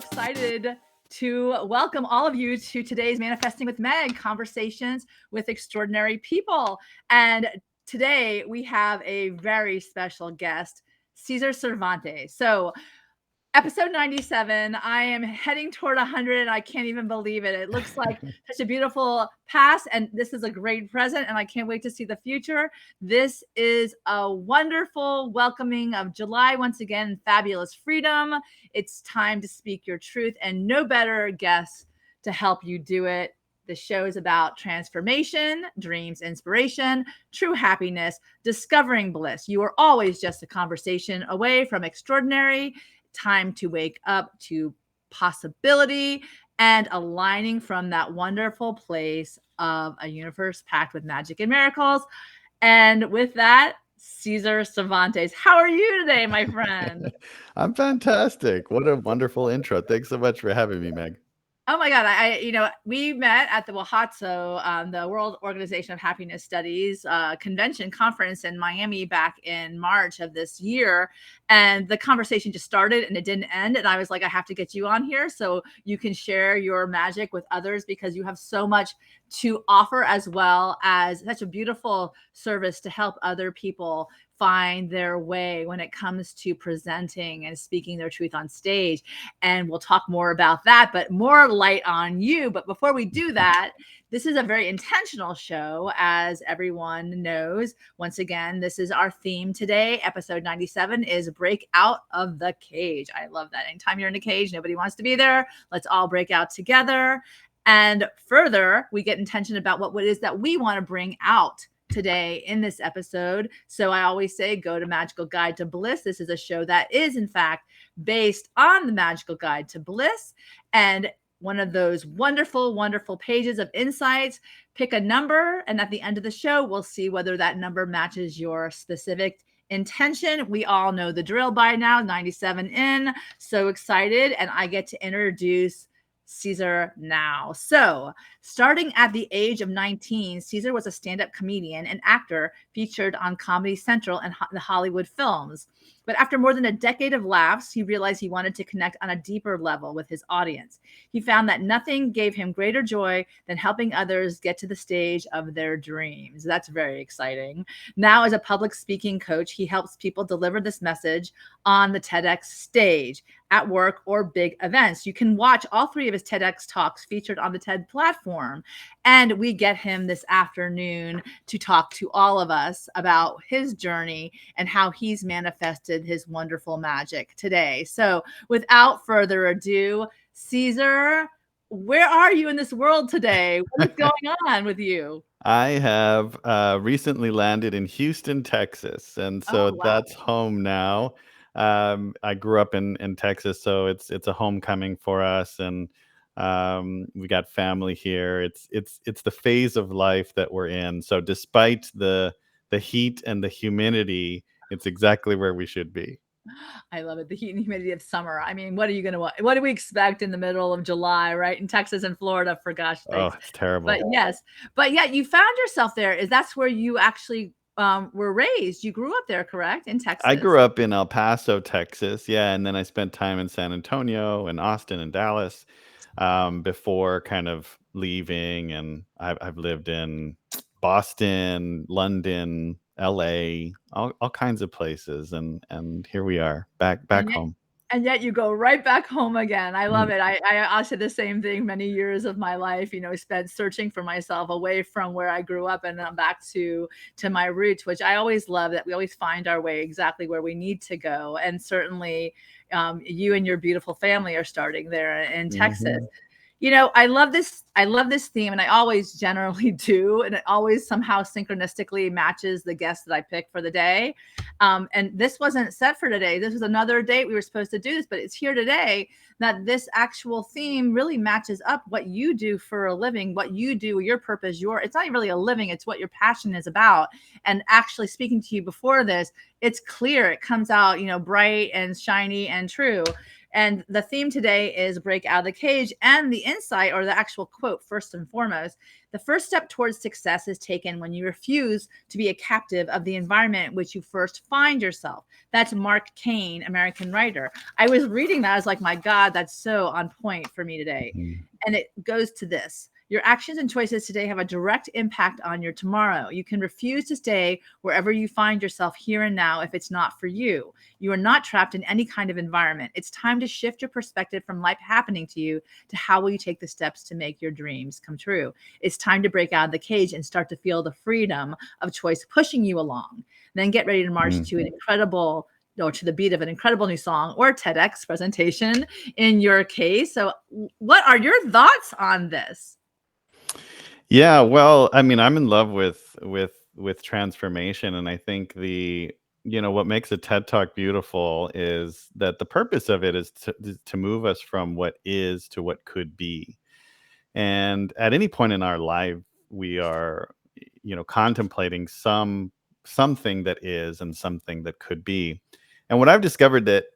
excited to welcome all of you to today's Manifesting with Meg conversations with extraordinary people. And today we have a very special guest, Cesar Cervantes. So, episode 97, I am heading toward 100. I can't even believe it. It looks like such a beautiful past, and this is a great present, and I can't wait to see the future. This is a wonderful welcoming of July once again, fabulous freedom. It's time to speak your truth, and no better guest to help you do it. The show is about transformation, dreams, inspiration, true happiness, discovering bliss. You are always just a conversation away from extraordinary. Time to wake up to possibility and aligning from that wonderful place of a universe packed with magic and miracles. And with that, Cesar Cervantes, how are you today, my friend? I'm fantastic. What a wonderful intro. Thanks so much for having me, Meg. Oh my God. We met at the WHATSO, the World Organization of Happiness Studies convention conference in Miami back in March of this year. And the conversation just started and it didn't end. And I was like, I have to get you on here so you can share your magic with others because you have so much to offer, as well as such a beautiful service to help other people find their way when it comes to presenting and speaking their truth on stage. And we'll talk more about that, but more light on you. But before we do that, this is a very intentional show, as everyone knows. Once again, this is our theme today. Episode 97 is Break Out of the Cage. I love that. Anytime you're in a cage, nobody wants to be there. Let's all break out together. And further, we get intention about what it is that we want to bring out today in this episode. So I always say, go to Magical Guide to Bliss. This is a show that is, in fact, based on the Magical Guide to Bliss. And one of those wonderful, wonderful pages of insights, pick a number. And at the end of the show, we'll see whether that number matches your specific intention. We all know the drill by now, 97 in. So excited. And I get to introduce Cesar now. So, starting at the age of 19, Cesar was a stand-up comedian and actor featured on Comedy Central and the Hollywood films. But after more than a decade of laughs, he realized he wanted to connect on a deeper level with his audience. He found that nothing gave him greater joy than helping others get to the stage of their dreams. That's very exciting. Now, as a public speaking coach, he helps people deliver this message on the TEDx stage, at work, or big events. You can watch all three of his TEDx talks featured on the TED platform. And we get him this afternoon to talk to all of us about his journey and how he's manifested his wonderful magic today. So without further ado, Cesar, where are you in this world today? What is going on with you? I have recently landed in Houston, Texas, and so Oh, wow. that's home now. I grew up in Texas, so it's a homecoming for us, and we got family here. It's the phase of life that we're in. So despite the heat and the humidity, it's exactly where we should be. I love it. The heat and humidity of summer. I mean, what do we expect in the middle of July, right? In Texas and Florida, for gosh Oh, sakes. it's terrible. But yes, but yeah, you found yourself there. That's where you actually were raised. You grew up there, correct? In Texas. I grew up in El Paso, Texas. Yeah, and then I spent time in San Antonio and Austin and Dallas before kind of leaving. And I've lived in Boston, London, LA, all kinds of places, and here we are back And home. and yet you go right back home again. I love Mm. it. I said the same thing many years of my life, spent searching for myself away from where I grew up and then back to my roots, which I always love, that we always find our way exactly where we need to go. And certainly you and your beautiful family are starting there in Texas. Mhm. I love this theme, and I always generally do, and it always somehow synchronistically matches the guest that I pick for the day. And this wasn't set for today. This was another date we were supposed to do this, but it's here today that this actual theme really matches up what you do for a living, what you do, your purpose, it's not really a living, it's what your passion is about. And actually speaking to you before this, it's clear, it comes out, bright and shiny and true. And the theme today is break out of the cage, and the insight or the actual quote, first and foremost, the first step towards success is taken when you refuse to be a captive of the environment in which you first find yourself. That's Mark Twain, American writer. I was reading that. I was like, my God, that's so on point for me today. Mhm. And it goes to this: your actions and choices today have a direct impact on your tomorrow. You can refuse to stay wherever you find yourself here and now if it's not for you. You are not trapped in any kind of environment. It's time to shift your perspective from life happening to you to how will you take the steps to make your dreams come true. It's time to break out of the cage and start to feel the freedom of choice pushing you along. Then get ready to march to an incredible, or to the beat of an incredible new song or TEDx presentation in your case. So, what are your thoughts on this? Yeah, well, I mean, I'm in love with transformation, and I think what makes a TED Talk beautiful is that the purpose of it is to move us from what is to what could be. And at any point in our life, we are, contemplating something that is and something that could be. And what I've discovered that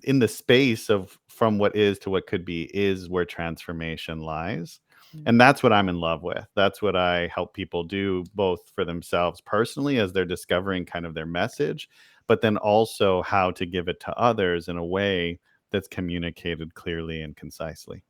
in the space of from what is to what could be is where transformation lies. Mm. And that's what I'm in love with. That's what I help people do, both for themselves personally as they're discovering kind of their message, but then also how to give it to others in a way that's communicated clearly and concisely.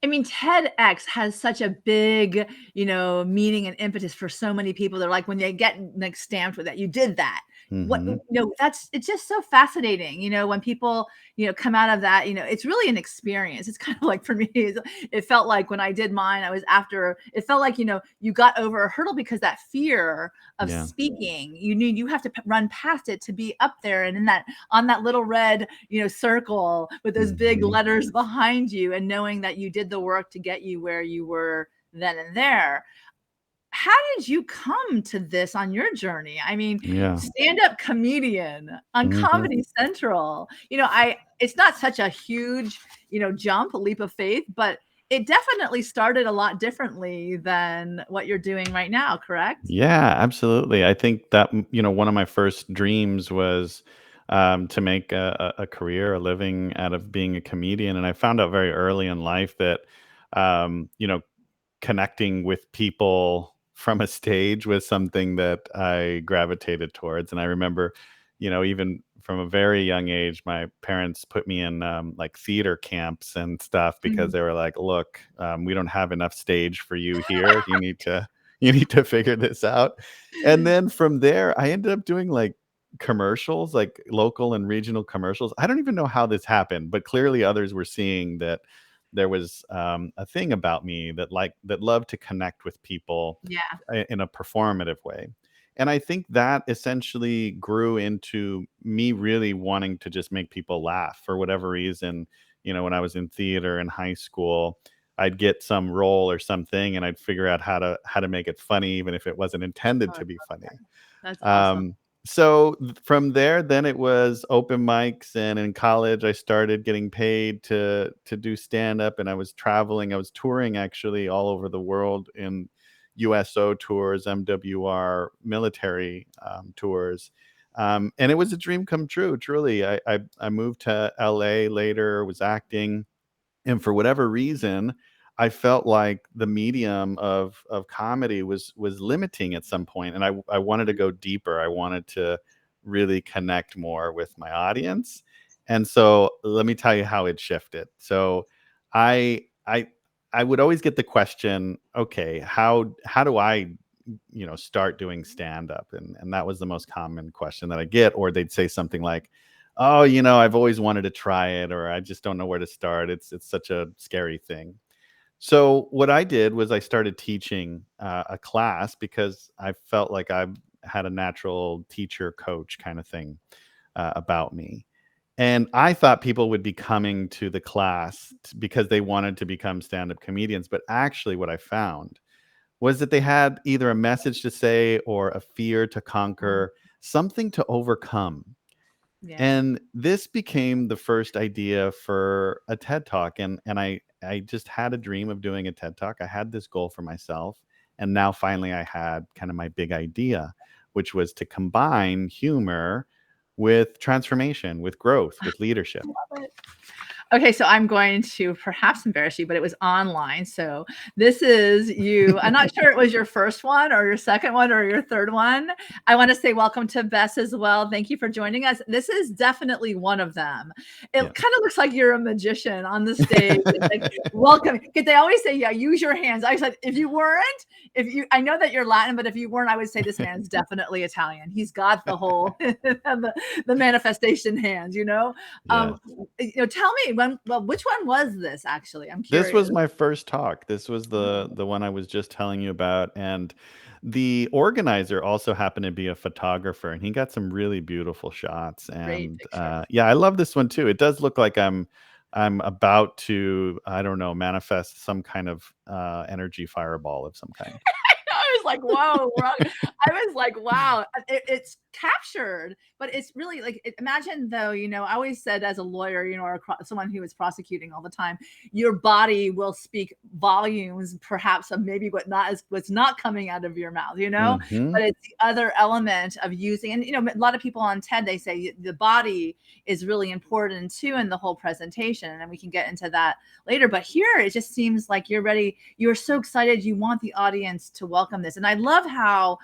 I mean, TEDx has such a big, meaning and impetus for so many people. They're like, when they get like stamped with that, you did that. What, Hmm. that's, it's just so fascinating. When people, come out of that, it's really an experience. It's kind of like for me, it felt like when I did mine, it felt like, you got over a hurdle because that fear of Yeah. speaking, you knew you have to run past it to be up there and in that, on that little red, circle with those big Hmm. letters behind you, and knowing that you did the work to get you where you were then and there. How did you come to this on your journey? I mean, Yeah. stand-up comedian on Hmm. Comedy Central. It's not such a huge, jump, leap of faith, but it definitely started a lot differently than what you're doing right now, correct? Yeah, absolutely. I think that, one of my first dreams was to make a career, a living out of being a comedian. And I found out very early in life that, um, you know, connecting with people from a stage was something that I gravitated towards. And I remember, even from a very young age, my parents put me in like theater camps and stuff because Mhm. they were like, "Look, we don't have enough stage for you here. You need to figure this out." And then from there, I ended up doing like commercials, like local and regional commercials. I don't even know how this happened, but clearly others were seeing that there was a thing about me that loved to connect with people Yeah. in a performative way. And I think that essentially grew into me really wanting to just make people laugh for whatever reason. When I was in theater in high school, I'd get some role or something and I'd figure out how to make it funny even if it wasn't intended Oh, to be funny. that's awesome. From there, then it was open mics, and in college, I started getting paid to do stand up, and I was traveling. I was touring actually all over the world in USO tours, MWR military tours, and it was a dream come true. Truly, I moved to LA later, was acting, and for whatever reason, I felt like the medium of comedy was limiting at some point, and I wanted to go deeper. I wanted to really connect more with my audience, and so let me tell you how it shifted. So I I I would always get the question, okay, how do I start doing stand up? And that was the most common question that I get. Or they'd say something like, "Oh, I've always wanted to try it," or "I just don't know where to start. It's such a scary thing." So what I did was I started teaching a class because I felt like I had a natural teacher coach kind of thing about me. And I thought people would be coming to the class because they wanted to become stand-up comedians. But actually, what I found was that they had either a message to say or a fear to Mm, conquer, something to overcome. yeah. And this became the first idea for a TED Talk, and I just had a dream of doing a TED Talk. I had this goal for myself, and now finally I had kind of my big idea, which was to combine humor with transformation, with growth, with leadership. Love it. Okay, so I'm going to perhaps embarrass you, but it was online. So this is you. I'm not sure it was your first one or your second one or your third one. I want to say welcome to Bess as well. Thank you for joining us. This is definitely one of them. It Yeah. kind of looks like you're a magician on the stage. It's like, welcome. Because they always say, yeah, use your hands. I said, if you weren't, I know that you're Latin, but if you weren't, I would say this man's definitely Italian. He's got the whole, the manifestation hands, Yeah. tell me which one was this actually? I'm This was curious. my first talk. This was the one I was just telling you about, and the organizer also happened to be a photographer, and he got some really beautiful shots. Great And pictures. yeah, I love this one too. It does look like I'm about to, I don't know, manifest some kind of energy fireball of some kind. I was like, whoa, I was like, wow, it's captured, but it's really like, imagine though, I always said as a lawyer, or someone who is prosecuting all the time, your body will speak volumes, perhaps of maybe what's not coming out of your mouth, Hmm. but it's the other element of using, and, a lot of people on TED, they say the body is really important too in the whole presentation. And we can get into that later. But here it just seems like you're ready. You're so excited. You want the audience to welcome this. And I love how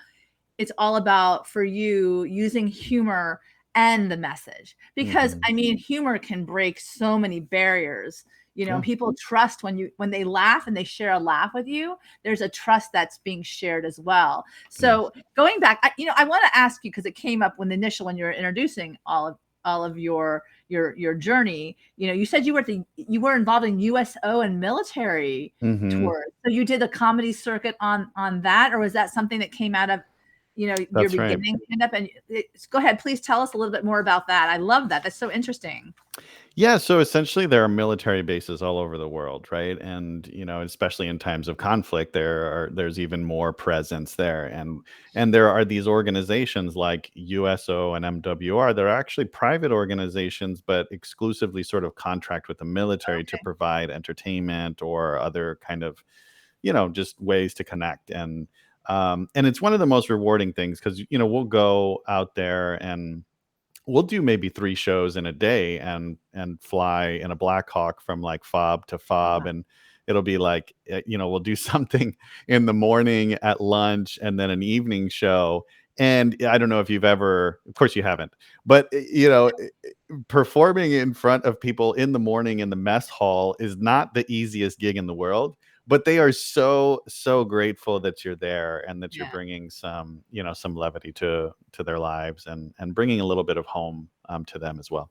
it's all about, for you, using humor and the message, because Hmm. I mean, humor can break so many barriers. Yeah. People trust when they laugh and they share a laugh with you. There's a trust that's being shared as well. Yes. So going back, I want to ask you, because it came up when when you were introducing all of your journey. You said you were involved in USO and military Hmm. tours. So you did a comedy circuit on that, or was that something that came out of your That's right. beginning stand up? And go ahead, please tell us a little bit more about that. I love that. That's so interesting. Yeah, so essentially there are military bases all over the world, right? And especially in times of conflict, there's even more presence there. And there are these organizations like USO and MWR. They're actually private organizations, but exclusively sort of contract with the military to Okay. provide entertainment or other kind of, just ways to connect. And it's one of the most rewarding things because we'll go out there and we'll do maybe 3 shows in a day and fly in a Black Hawk from, like, fob to fob, and it'll be like, we'll do something in the morning, at lunch, and then an evening show, and I don't know if you've ever, of course you haven't, but, performing in front of people in the morning in the mess hall is not the easiest gig in the world, but they are so, so grateful that you're there and that you're Yeah. bringing some, some levity to their lives and bringing a little bit of home to them as well.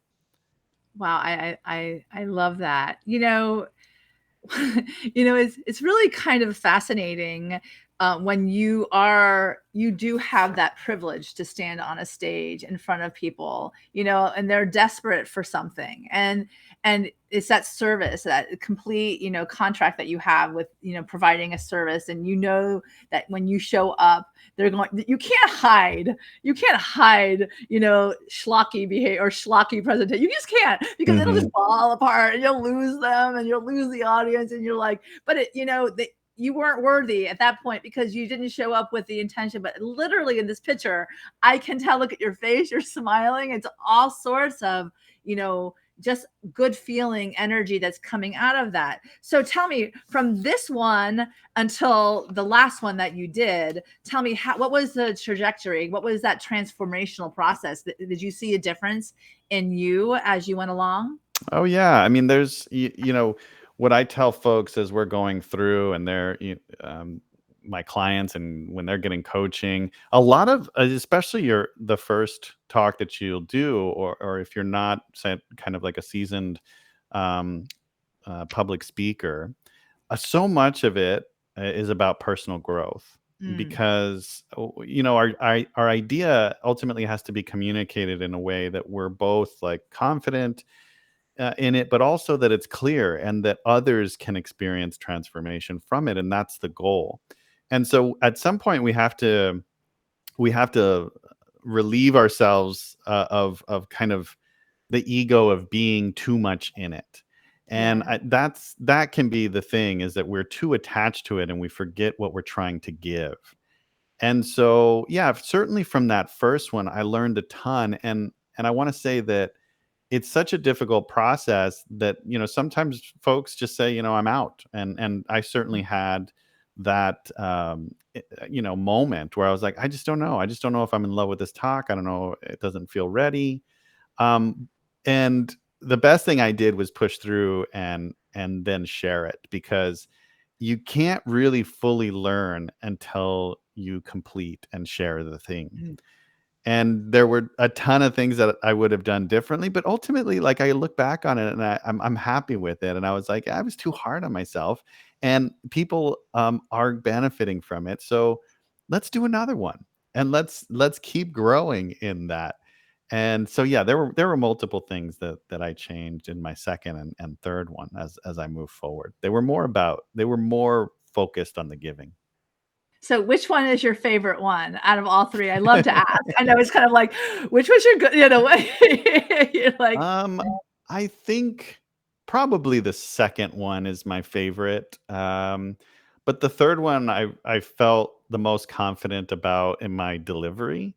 Wow. I love that. It's really kind of fascinating when you do have that privilege to stand on a stage in front of people, and they're desperate for something, and it's that service, that complete, contract that you have with, providing a service, and that when you show up, you can't hide, schlocky behavior or schlocky presentation. You just can't, because it'll Hmm. just fall apart and you'll lose them and you'll lose the audience, and you're like, but you weren't worthy at that point because you didn't show up with the intention. But literally in this picture, I can tell, look at your face, you're smiling. It's all sorts of, just good feeling energy that's coming out of that. So tell me, from this one until the last one that you did, tell me what was the trajectory? What was that transformational process? Did you see a difference in you as you went along? Oh yeah, I mean, there's what I tell folks as we're going through, and my clients, and when they're getting coaching, a lot of, especially the first talk that you'll do, or if you're not, say, kind of like a seasoned um, public speaker, so much of it is about personal growth, Mm, because our idea ultimately has to be communicated in a way that we're both, like, confident in it, but also that it's clear and that others can experience transformation from it, and that's the goal. And so at some point we have to relieve ourselves of kind of the ego of being too much in it. And yeah. that can be the thing, is that we're too attached to it and we forget what we're trying to give. And so, yeah, certainly from that first one, I learned a ton. And I want to say that it's such a difficult process that, sometimes folks just say, I'm out. And I certainly had that, moment where I was like, I just don't know. I just don't know if I'm in love with this talk. I don't know. It doesn't feel ready. Um, and the best thing I did was push through and then share it, because you can't really fully learn until you complete and share the thing. Mhm. And there were a ton of things that I would have done differently, but ultimately, like, I look back on it and I'm happy with it. And I was like, I was too hard on myself, and people are benefiting from it. So let's do another one, and let's keep growing in that. And so yeah, there were multiple things that I changed in my second and third one as I move forward. They were more focused on the giving. So which one is your favorite one out of all 3? I love to ask. I know it's kind of like, which was your good, you're like, Um, I think probably the second one is my favorite. But the third one I felt the most confident about in my delivery.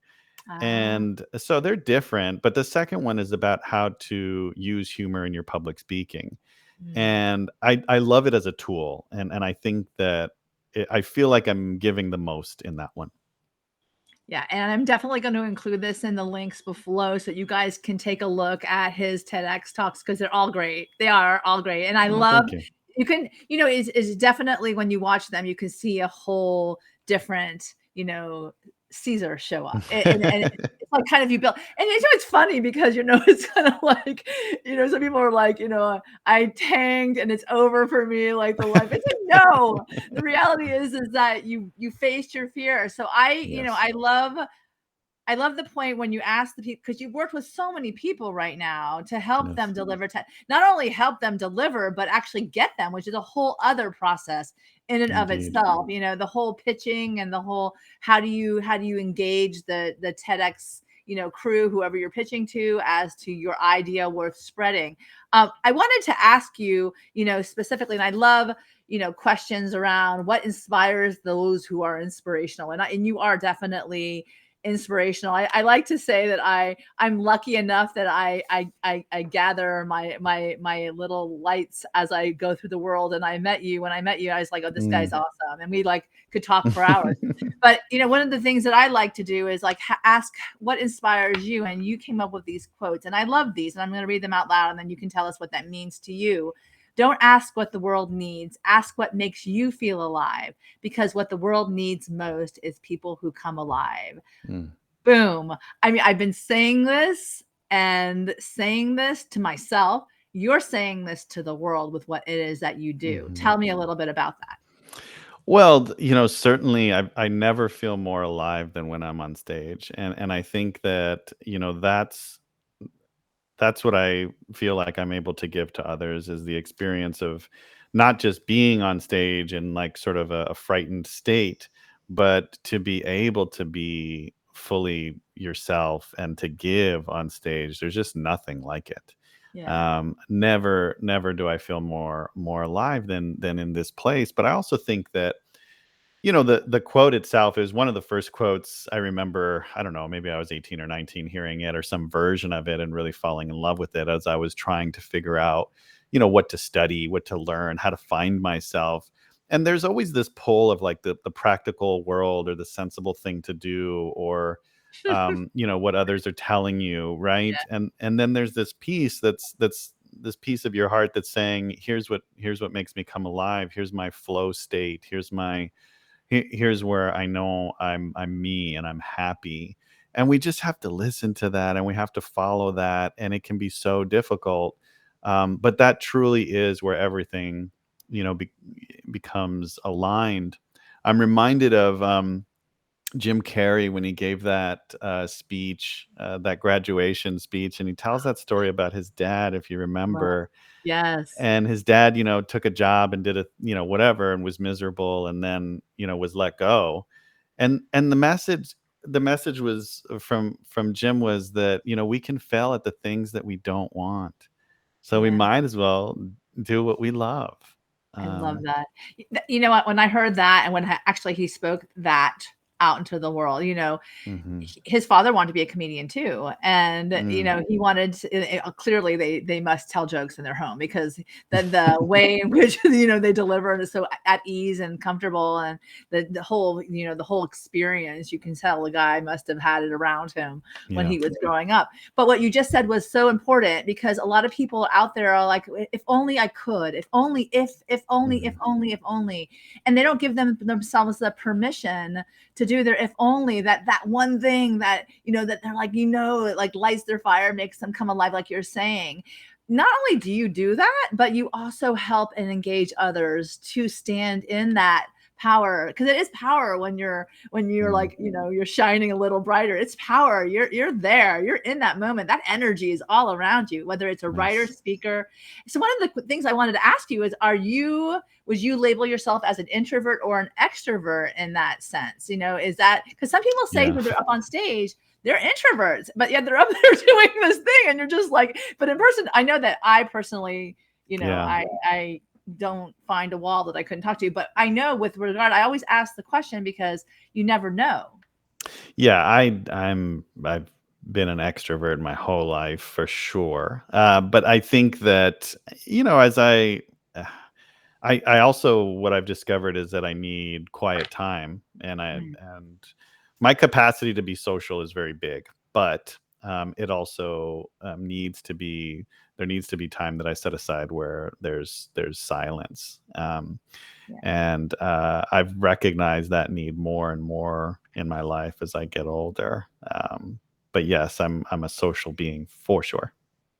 ah, And so they're different, but the second one is about how to use humor in your public speaking. mm. And I love it as a tool, and I think that I feel like I'm giving the most in that one. Yeah, and I'm definitely going to include this in the links below so you guys can take a look at his TEDx talks because they're all great. They are all great. And I Oh, love thank you. you can, is definitely when you watch them, you can see a whole different, Caesar show up. And it's like kind of you build, and it's funny because it's kind of like, some people are like, I tanked and it's over for me, like the life. It's like, no, the reality is that you faced your fear. So Yes. I love the point when you ask the people, because you've worked with so many people right now to help them Yes. deliver, not only help them deliver, but actually get them, which is a whole other process in and of Indeed. itself. The whole pitching and the whole how do you engage the TEDx crew, whoever you're pitching to, as to your idea worth spreading. I wanted to ask you, specifically, and I love questions around what inspires those who are inspirational, and you are definitely inspirational. I like to say that I'm lucky enough that I gather my little lights as I go through the world. And I met you. When I met you, I was like, oh, this guy's Mm. awesome, and we like could talk for hours. But one of the things that I like to do is like ask what inspires you, and you came up with these quotes, and I love these, and I'm going to read them out loud, and then you can tell us what that means to you. Don't ask what the world needs. Ask what makes you feel alive, because what the world needs most is people who come alive. Mm. Boom. I mean, I've been saying this to myself. You're saying this to the world with what it is that you do. Mhm. Tell me a little bit about that. Well, certainly I never feel more alive than when I'm on stage. And I think that, that's what I feel like I'm able to give to others, is the experience of not just being on stage in like sort of a frightened state, but to be able to be fully yourself and to give on stage. There's just nothing like it. Yeah. Never do I feel more alive than in this place. But I also think that, the quote itself is one of the first quotes I remember. I don't know, maybe I was 18 or 19 hearing it, or some version of it, and really falling in love with it as I was trying to figure out, what to study, what to learn, how to find myself. And there's always this pull of like the practical world, or the sensible thing to do, or what others are telling you, right? And then there's this piece that's this piece of your heart that's saying, here's what makes me come alive. Here's my flow state. Here's where I know I'm me and I'm happy. And we just have to listen to that, and we have to follow that, and it can be so difficult. But that truly is where everything, becomes aligned. I'm reminded of Jim Carrey when he gave that speech, that graduation speech, and he tells that story about his dad, if you Wow. remember. Yes. And his dad, took a job and did a, whatever, and was miserable, and then, was let go. And the message was from Jim, was that, we can fail at the things that we don't want. So we Yeah. might as well do what we love. I love Um, that. You know what? When I heard that, and when actually he spoke that, out into the world. Hmm. His father wanted to be a comedian too, and Mm. he wanted clearly they must tell jokes in their home, because the way in which they deliver is so at ease and comfortable, and the whole experience, you can tell the guy must have had it around him when Yeah. he was growing up. But what you just said was so important, because a lot of people out there are like, if only I could, if only, if only, if Hmm. only, if only, and they don't give themselves the permission to do their if only, that one thing that that they're like, it like lights their fire, makes them come alive, like you're saying. Not only do you do that, but you also help and engage others to stand in that power, because it is power when you're Mm. like, you're shining a little brighter. It's power. You're there, you're in that moment. That energy is all around you, whether it's a writer, Nice. speaker. So one of the things I wanted to ask you is, would you label yourself as an introvert or an extrovert in that sense? Is that, because some people say Yeah. when they're up on stage, they're introverts, but yet they're up there doing this thing, and you're just like, but in person, I know that I personally, Yeah. I don't find a wall that I couldn't talk to. But I know with regard, I always ask the question because you never know. Yeah, I've been an extrovert my whole life for sure. But I think that, as uh, I also, what I've discovered is that I need quiet time, Mm, and my capacity to be social is very big, but it also needs to be there needs to be time that I set aside where there's silence. yeah. And I've recognized that need more and more in my life as I get older. But yes, I'm a social being for sure.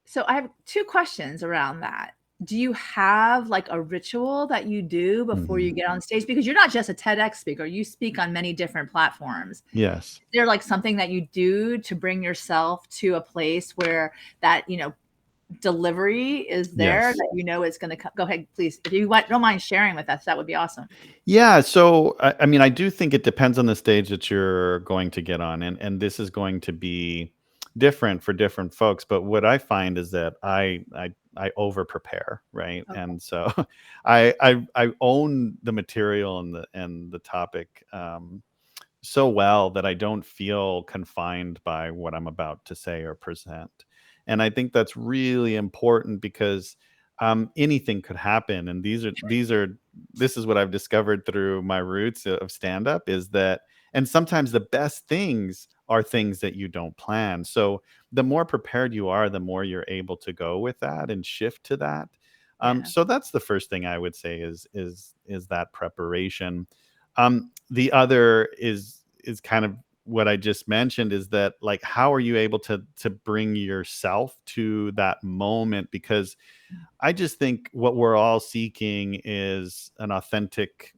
So I have two questions around that. Do you have like a ritual that you do before Hmm. you get on stage? Because you're not just a TEDx speaker, you speak on many different platforms. Yes. Is there like something that you do to bring yourself to a place where that, delivery is there, Yes. that it's going to go ahead, please. If you don't mind sharing with us, that would be awesome. Yeah, so I mean, I do think it depends on the stage that you're going to get on, and this is going to be different for different folks. But what I find is that I over prepare, right? Okay. And so I own the material and the topic so well that I don't feel confined by what I'm about to say or present. And I think that's really important because anything could happen. And this is what I've discovered through my roots of stand up is that, and sometimes the best things are things that you don't plan. So the more prepared you are, the more you're able to go with that and shift to that. Yeah. So that's the first thing I would say is that preparation. The other is kind of what I just mentioned is that, like, how are you able to bring yourself to that moment? Because I just think what we're all seeking is an authentic,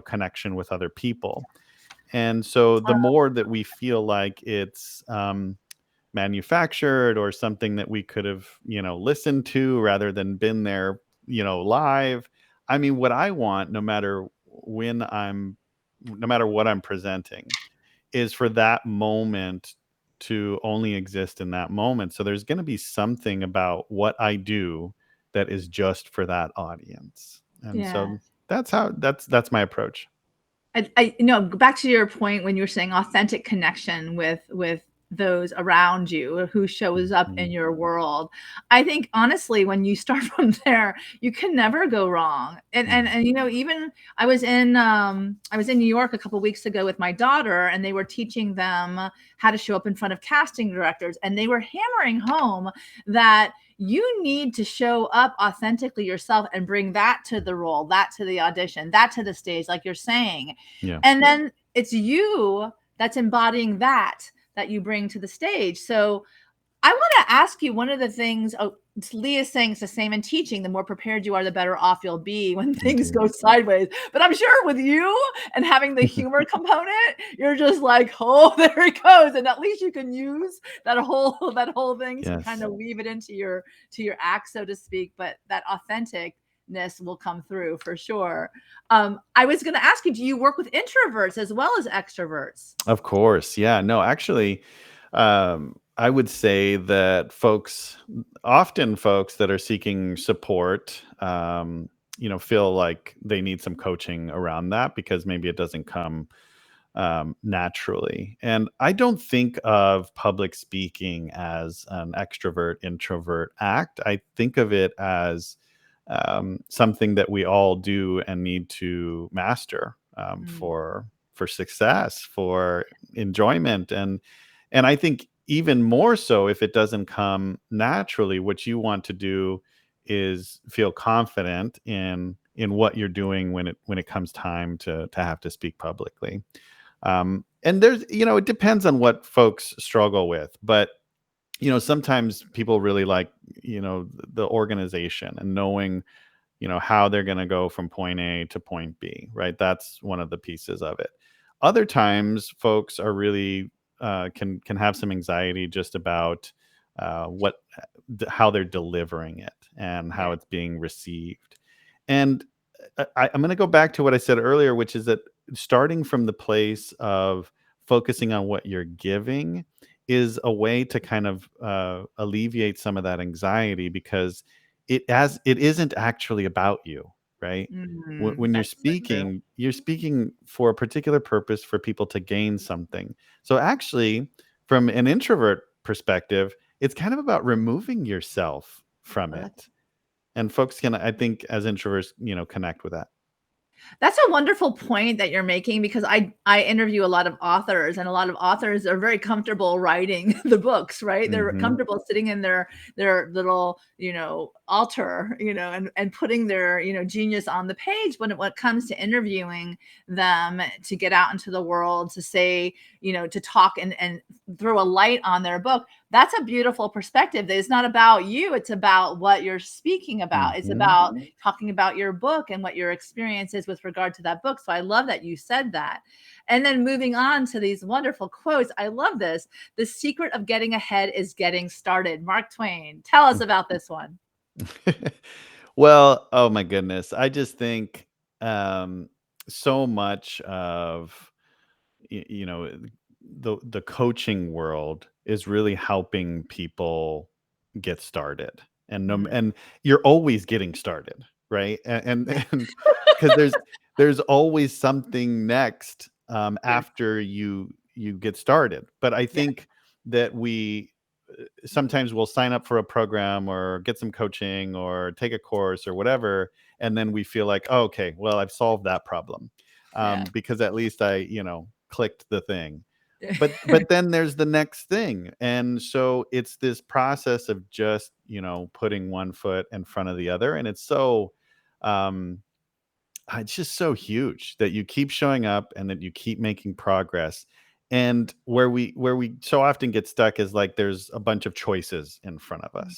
connection with other people. And so the more that we feel like it's manufactured or something that we could have, listened to rather than been there, live. I mean, what I want, no matter what I'm presenting, is for that moment to only exist in that moment. So there's going to be something about what I do that is just for that audience. And Yeah. so that's my approach. Back to your point when you were saying authentic connection with those around you who shows up in Mhm. your world. I think honestly, when you start from there, you can never go wrong. Mhm. And even I was in New York a couple weeks ago with my daughter, and they were teaching them how to show up in front of casting directors, and they were hammering home that you need to show up authentically yourself and bring that to the role, that to the audition, that to the stage, like you're saying. Yeah. And then it's you that's embodying that you bring to the stage. So I want to ask you one of the things. Oh, Leah's saying it's the same in teaching. The more prepared you are, the better off you'll be when things Indeed. go sideways. But I'm sure with you and having the humor component, you're just like, oh, there it goes. And at least you can use that whole thing to kind Yes. of weave it into your act, so to speak. But that authenticness will come through for sure. I was going to ask you, do you work with introverts as well as extroverts? Of course. Yeah. No, actually, I would say that folks that are seeking support, feel like they need some coaching around that because maybe it doesn't come naturally. And I don't think of public speaking as an extrovert introvert act. I think of it as something that we all do and need to master Mm, for success, for enjoyment, and I think even more so if it doesn't come naturally. What you want to do is feel confident in what you're doing when it comes time to have to speak publicly. And there's, it depends on what folks struggle with, but sometimes people really like, the organization and knowing, how they're going to go from point A to point B, right? That's one of the pieces of it. Other times folks are really can have some anxiety just about what how they're delivering it and how yeah. it's being received. And I'm going to go back to what I said earlier, which is that starting from the place of focusing on what you're giving is a way to kind of alleviate some of that anxiety, because it isn't actually about you, right? When That's so true. you're speaking for a particular purpose for people to gain something. So actually, from an introvert perspective, it's kind of about removing yourself from Oh, that's it. And folks can, I think, as introverts, connect with that. That's a wonderful point that you're making, because I interview a lot of authors, and a lot of authors are very comfortable writing the books, right? They're Hmm. comfortable sitting in their little, altar, and putting their, genius on the page. When it comes to interviewing them to get out into the world to say, to talk and throw a light on their book, that's a beautiful perspective. That it's not about you, it's about what you're speaking about. It's Hmm. about talking about your book and what your experience is with regard to that book. So I love that you said that. And then moving on to these wonderful quotes, I love this. The secret of getting ahead is getting started. Mark Twain. Tell us about this one. Well, oh my goodness. I just think um, so much of the coaching world is really helping people get started, and Mm, and you're always getting started, right? And because there's always something next yeah, after you get started. But I yeah, think that we sometimes we'll sign up for a program or get some coaching or take a course or whatever, and then we feel like, oh, okay, well, I've solved that problem, yeah. because at least I clicked the thing. But then there's the next thing, and so it's this process of just putting one foot in front of the other, and um it's just so huge that you keep showing up and that you keep making progress. And where we so often get stuck is like there's a bunch of choices in front of us,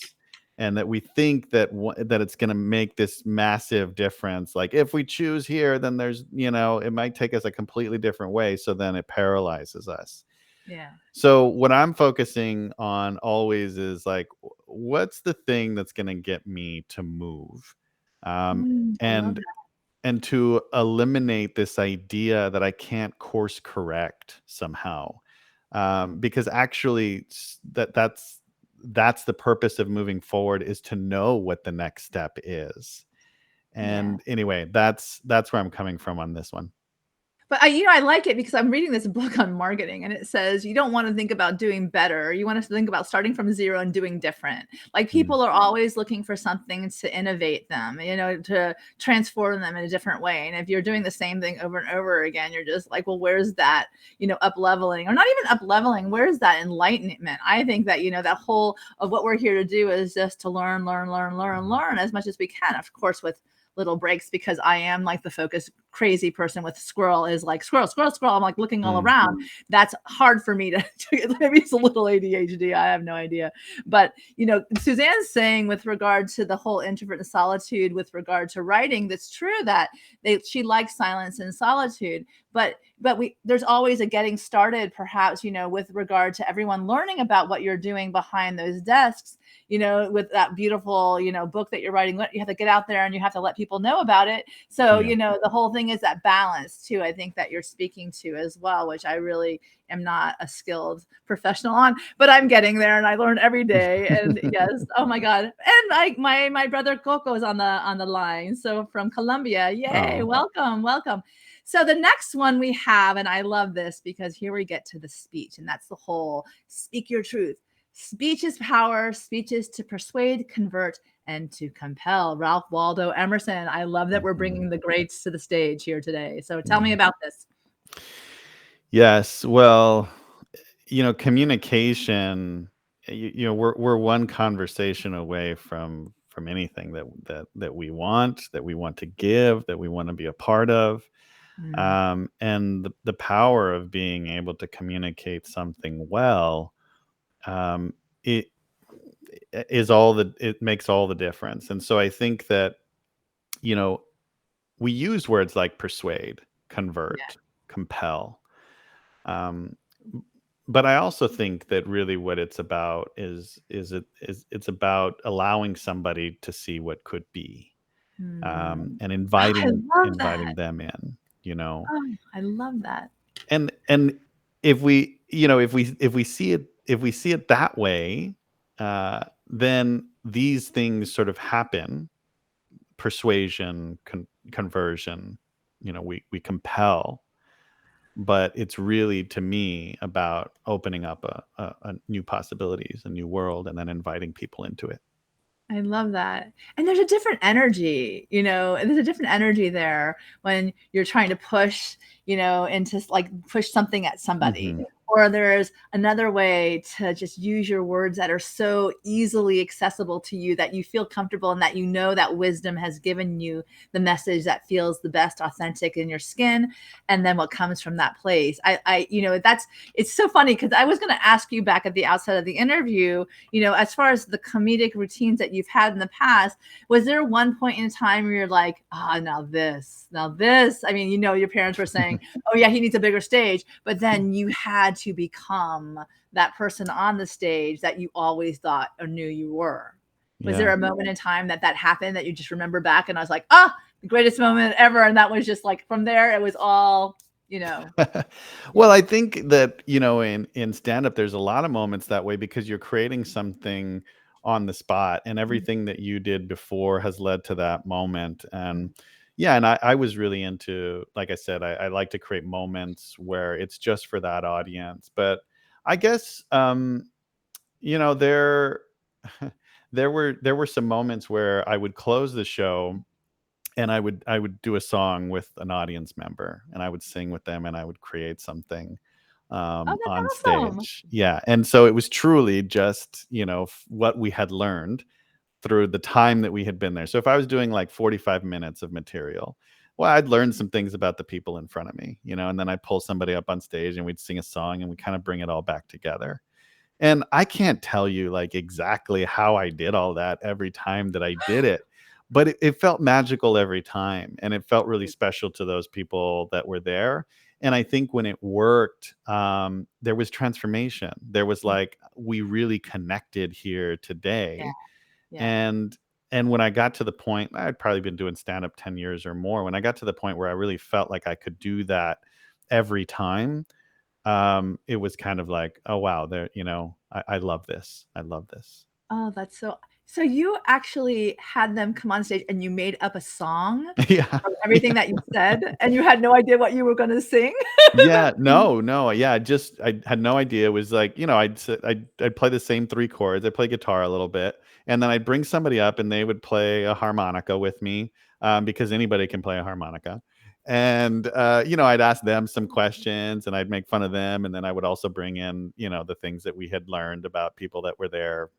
and that we think that that it's going to make this massive difference. Like if we choose here, then there's it might take us a completely different way, so then it paralyzes us. Yeah. So what I'm focusing on always is like, what's the thing that's going to get me to move, I love and to eliminate this idea that I can't course correct somehow. Because actually that's the purpose of moving forward, is to know what the next step is. Yeah. And anyway, that's where I'm coming from on this one. But I like it because I'm reading this book on marketing, and it says you don't want to think about doing better. You want to think about starting from zero and doing different. Like Mm. people are always looking for something to innovate them, to transform them in a different way. And if you're doing the same thing over and over again, you're just like, well, where's that, up leveling, or not even up leveling? Where's that enlightenment? I think that, that whole of what we're here to do is just to learn, learn, learn, learn, learn as much as we can, of course, with little breaks, because I am like the focus crazy person with squirrel is like squirrel, squirrel, squirrel. I'm like looking all Mm. around. That's hard for me to maybe it's a little ADHD. I have no idea. But Suzanne's saying with regard to the whole introvert and solitude, with regard to writing, that's true that she likes silence and solitude, but there's always a getting started, perhaps, with regard to everyone learning about what you're doing behind those desks, with that beautiful, book that you're writing. You have to get out there and you have to let people know about it. So, Yeah. the whole thing is that balance too, I think that you're speaking to as well, which I really am not a skilled professional on, but I'm getting there and I learn every day. And yes, oh my God. And my brother Coco is on the line. So from Colombia. Yay, Oh. welcome, welcome. So the next one we have, and I love this because here we get to the speech, and that's the whole speak your truth. Speech is power, speech is to persuade, convert, and to compel. Ralph Waldo Emerson. I love that we're bringing the greats to the stage here today. So tell me about this. Yes. Well, communication, we're one conversation away from anything that we want to give, that we want to be a part of. Mm, And the power of being able to communicate something well, um, it it makes all the difference. And so I think that, you know, we use words like persuade, yeah. convert, compel. Um, but I also think that really what it's about is it's about allowing somebody to see what could be, Mm. and Oh, I love inviting that. them in, Oh, I love that. and if we if we see it that way, then these things sort of happen: persuasion, conversion. We compel, but it's really, to me, about opening up a new possibilities, a new world, and then inviting people into it. I love that. And there's a different energy, and there's a different energy there when you're trying to push, into like push something at somebody. Hmm. Or there's another way to just use your words that are so easily accessible to you that you feel comfortable and that that wisdom has given you the message that feels the best authentic in your skin. And then what comes from that place. It's so funny because I was going to ask you back at the outset of the interview, as far as the comedic routines that you've had in the past, was there one point in time where you're like, now this, I mean, your parents were saying, oh yeah, he needs a bigger stage, but then you had to become that person on the stage that you always thought or knew you were. Was there Yeah. a moment in time that happened that you just remember back and I was like, the greatest moment ever? And that was just like, from there, it was all, yeah. Well, I think that, in stand up, there's a lot of moments that way because you're creating something on the spot, and everything that you did before has led to that moment. And yeah, and I was really into, like I said, I like to create moments where it's just for that audience. But I guess, there there were some moments where I would close the show, and I would do a song with an audience member, and I would sing with them, and I would create something, Oh, on that's awesome. stage. Yeah, and so it was truly just, what we had learned through the time that we had been there. So if I was doing like 45 minutes of material, well, I'd learn some things about the people in front of me, and then I'd pull somebody up on stage and we'd sing a song, and we kind of bring it all back together. And I can't tell you like exactly how I did all that every time that I did it, but it felt magical every time. And it felt really special to those people that were there. And I think when it worked, there was transformation. There was like, we really connected here Yeah, today. yeah. And when I got to the point, I'd probably been doing stand up 10 years or more. When I got to the point where I really felt like I could do that every time, it was kind of like, oh wow, I love this. I love this. Oh, that's so you actually had them come on stage and you made up a song Yeah. from everything that you said, and you had no idea what you were gonna sing? Yeah, That's no, yeah, I had no idea. It was like, I'd play the same 3 chords. I play guitar a little bit, and then I'd bring somebody up and they would play a harmonica with me, because anybody can play a harmonica. And, I'd ask them some questions, and I'd make fun of them, and then I would also bring in, the things that we had learned about people that were there,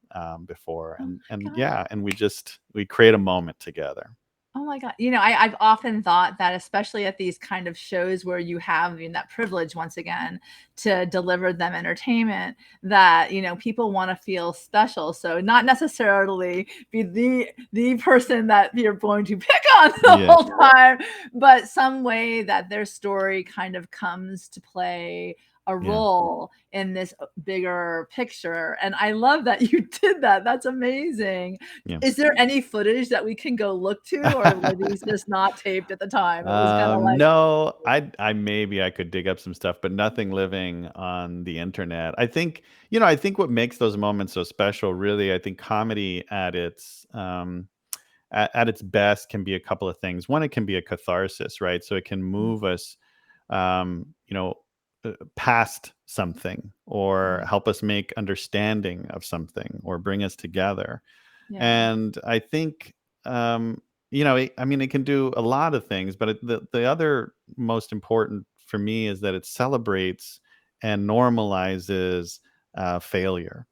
before. oh And my god. yeah, and we create a moment together. Oh my god. I've often thought that, especially at these kind of shows where you have, that privilege once again to deliver them entertainment, that, people wanna feel special. So not necessarily be the person that you're going to pick on the Yeah, whole time, but some way that their story kind of comes to play a yeah. role in this bigger picture. And I love that you did that. That's amazing. Yeah. Is there any footage that we can go look to, or were these just not taped at the time? It was kinda like, No, I maybe I could dig up some stuff, but nothing living on the internet. I think what makes those moments so special, really, I think comedy at its best can be a couple of things. One, it can be a catharsis, right? So it can move us you know, past something, or Mhm. help us make understanding of something, or bring us together. Yeah. And I think, um, I mean, it can do a lot of things, but the other most important for me is that it celebrates and normalizes failure.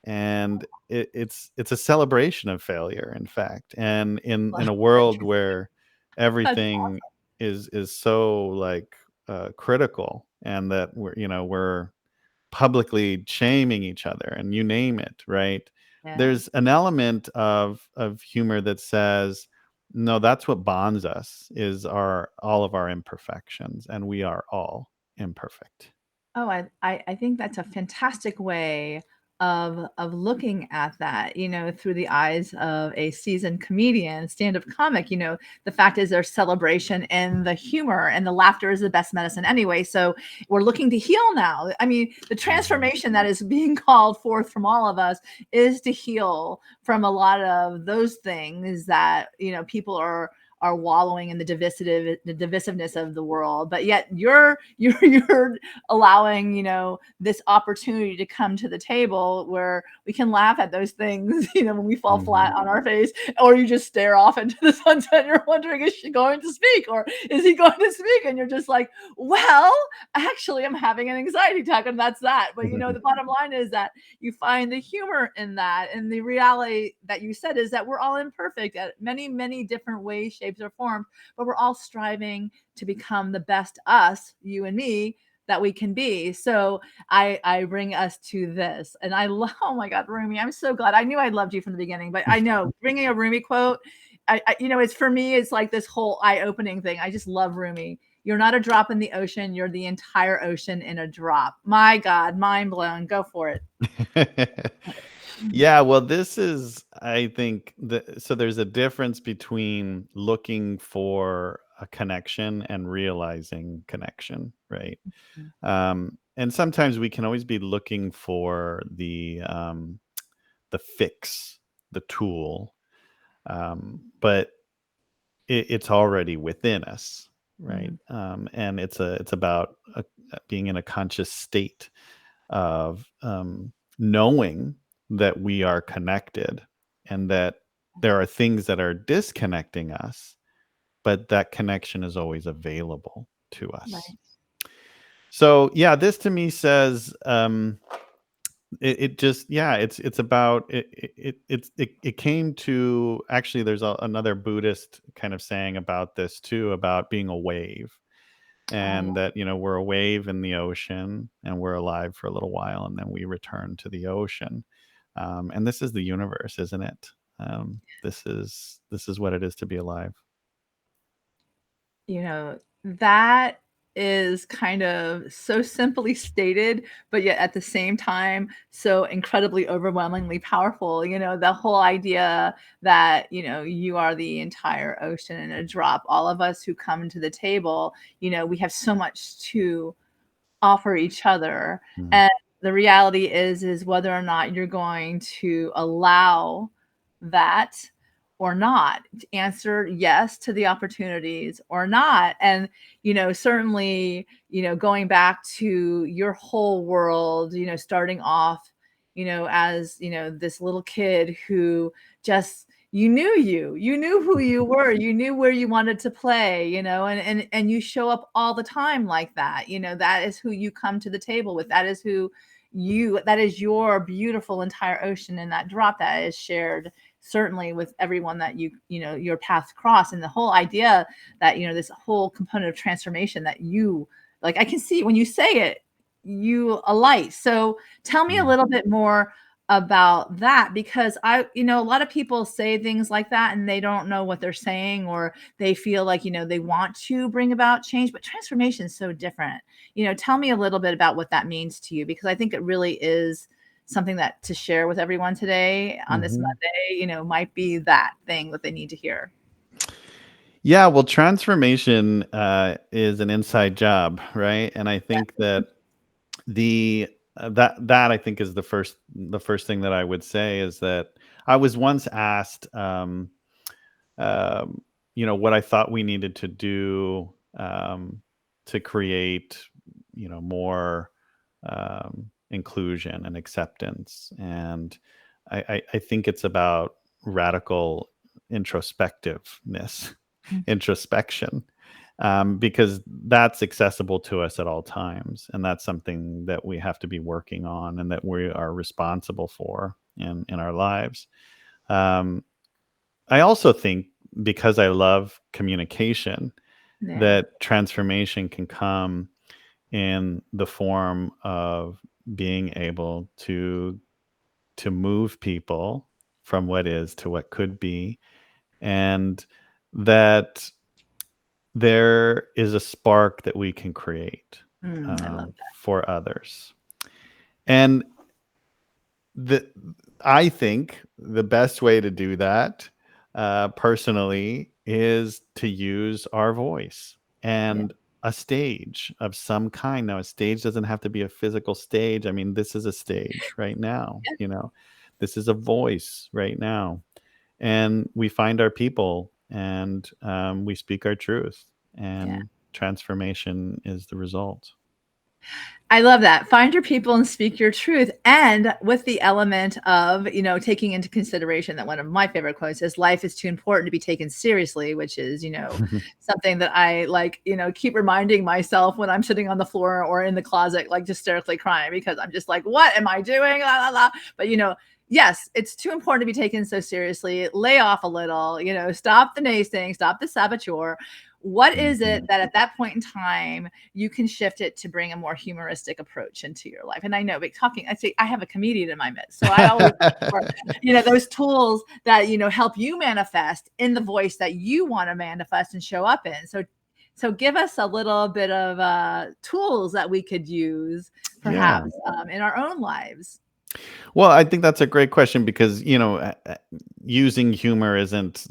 And it's a celebration of failure, in fact. And in Love a that world you said where that. everything is so like critical, and that we're publicly shaming each other, and you name it, right? Yeah. There's an element of humor that says, no, that's what bonds us, is our all of our imperfections, and we are all imperfect. Oh, I think that's a fantastic way of looking at that, through the eyes of a seasoned comedian, stand-up comic. The fact is there's celebration in the humor, and the laughter is the best medicine anyway. So we're looking to heal now. I mean, the Mhm. transformation that is being called forth from all of us is to heal from a lot of those things that, people are wallowing in the divisiveness of the world. But yet you're allowing this opportunity to come to the table where we can laugh at those things when we fall flat Mhm. on our face, or you just stare off into the sunset and you're wondering, is she going to speak, or is he going to speak, and you're just like, well, actually I'm having an anxiety attack, and that's that. But the bottom line is that you find the humor in that, and the reality that you said is that we're all imperfect at many different ways, shapes, or forms, but we're all striving to become the best us, you and me, that we can be. So I bring us to this, and I love. Oh my God, Rumi! I'm so glad. I knew I loved you from the beginning, but I know bringing a Rumi quote. It's for me. It's like this whole eye-opening thing. I just love Rumi. You're not a drop in the ocean. You're the entire ocean in a drop. My God, mind blown. Go for it. Yeah, well, this is, I think, so there's a difference between looking for a connection and realizing connection, right? And sometimes we can always be looking for the fix, the tool, but it's already within us, right? Mm, And it's about being in a conscious state of knowing that we are connected, and that there are things that are disconnecting us, but that connection is always available to us. right. So yeah, this to me says, it just, yeah, it's about it came to, actually, there's another Buddhist kind of saying about this too, about being a wave, Oh yeah. and that we're a wave in the ocean, and we're alive for a little while, and then we return to the ocean. And this is the universe, isn't it? This is what it is to be alive. That is kind of so simply stated, but yet at the same time, so incredibly overwhelmingly powerful. The whole idea that, you are the entire ocean in a drop. All of us who come to the table, we have so much to offer each other. Mm. And the reality is whether or not you're going to allow that or not, to answer yes to the opportunities or not. And certainly, going back to your whole world, starting off, as this little kid who just, you knew who you were, you knew where you wanted to play, and you show up all the time like that. That is who you come to the table with. That is your beautiful entire ocean, and that drop that is shared certainly with everyone that your paths cross. And the whole idea that, this whole component of transformation that you, like, I can see when you say it, you alight. So tell me a Mm. little bit more about that, because a lot of people say things like that and they don't know what they're saying, or they feel like, they want to bring about change, but transformation is so different. Tell me a little bit about what that means to you, because I think it really is something that to share with everyone today on this Mhm. Monday, might be that thing that they need to hear. Yeah, well, transformation is an inside job, right? And I think that the that I think is the first thing that I would say, is that I was once asked, um, what I thought we needed to do, to create, more inclusion and acceptance. And I think it's about radical introspectiveness, Mm. introspection, because that's accessible to us at all times. And that's something that we have to be working on and that we are responsible for in our lives. Um, I also think, because I love communication, Yeah. that transformation can come in the form of being able to move people from what is to what could be, and that there is a spark that we can create I love that. for others. And the I think the best way to do that, personally, is to use our voice Yeah. and a stage of some kind. Now, a stage doesn't have to be a physical stage. I mean, this is a stage right now. Yeah. This is a voice right now, and we find our people, and we speak our truth, Yeah. and transformation is the result. I love that. Find your people and speak your truth. And with the element of, taking into consideration that one of my favorite quotes is life is too important to be taken seriously, which is, something that I like, keep reminding myself when I'm sitting on the floor or in the closet, like hysterically crying because I'm just like, what am I doing? La, la, la. But, yes, it's too important to be taken so seriously. Lay off a little, stop the naysaying, stop the saboteur. What is it Mhm. that at that point in time you can shift it to bring a more humoristic approach into your life? And I know, but I say I have a comedian in my midst, so I always look for, those tools that help you manifest in the voice that you want to manifest and show up in. So give us a little bit of tools that we could use, Yeah. perhaps, in our own lives. Well, I think that's a great question because, using humor isn't